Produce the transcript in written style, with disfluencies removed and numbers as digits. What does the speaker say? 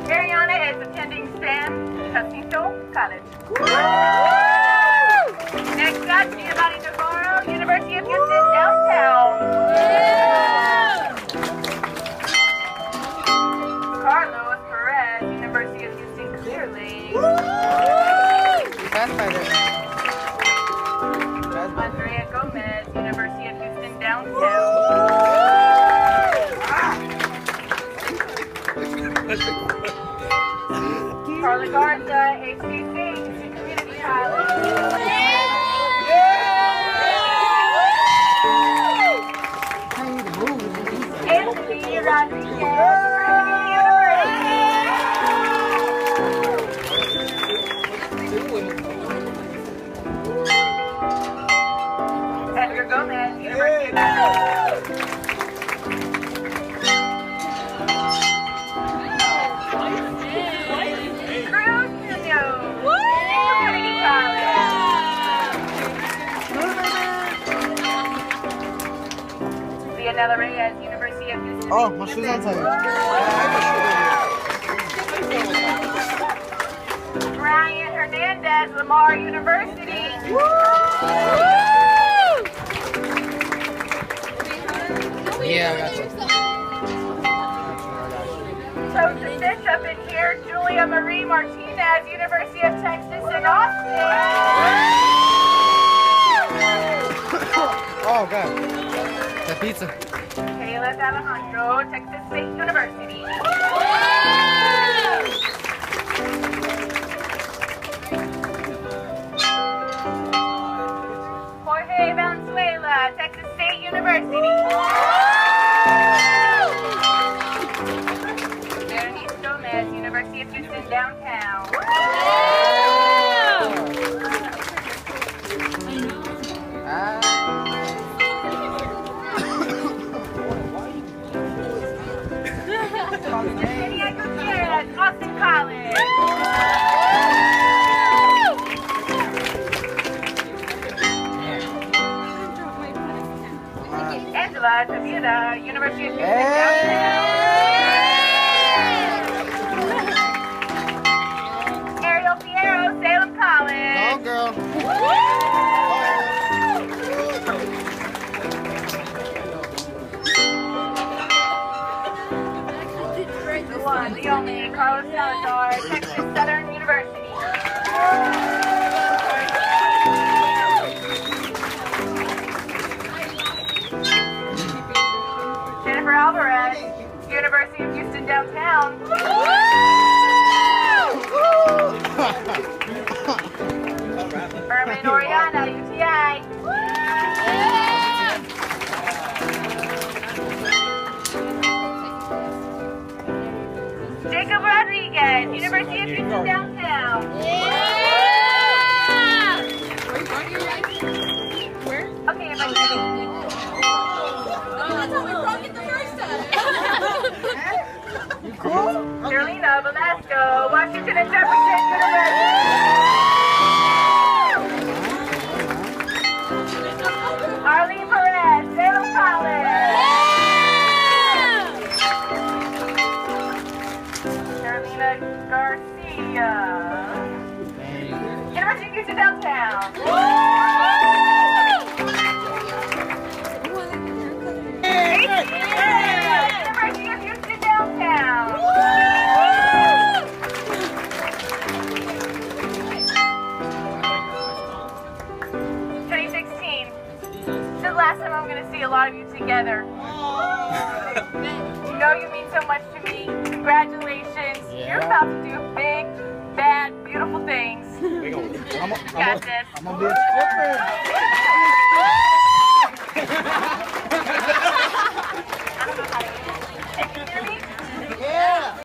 ARIANA is attending San Jacinto College. Next up, GIOVANNI NAVARRO, University of Houston, downtown. Carlos Perez, University of Houston, Clear Lake. Andrea Gomez, University of Houston, downtown. Carla Garza, HCC, Community College. Anthony Rodriguez, Edgar Gomez, University of Leonella Reyes, University of Houston. Oh, my shoes untied. Bryant Hernandez, Lamar University. Yeah, I got you. Joseph Bishop in here, Julia Marie Martinez, University of Texas in Austin. Oh, God. The pizza. Kayla Alejandro, Texas State University. Jorge Valenzuela, Texas State University. Berenice Gomez, University of Houston, downtown. Austin College. Angela Tavira, University of Houston, downtown. Ariel Fierro, Salem College. Go, girl. The one, the only, Carlos Salazar, Texas Southern University. Jennifer Alvarez, University of Houston, downtown. FERMIN ARIANA, UTI. Jacob Rodriguez, University of Houston, downtown. Where? Okay, if I can. That's how we broke it the first time. You cool? Carolina VELAZCO, Washington and Jefferson University. Arlene Perez, Salem College. Carolina Garcia, University of Houston, downtown. University of Houston, downtown. 2016. This is the last time I'm going to see a lot of you together. You know you mean so much to me. Congratulations. Yeah. You're about to do big, bad, beautiful things. Got this. I'm gonna be a stripper.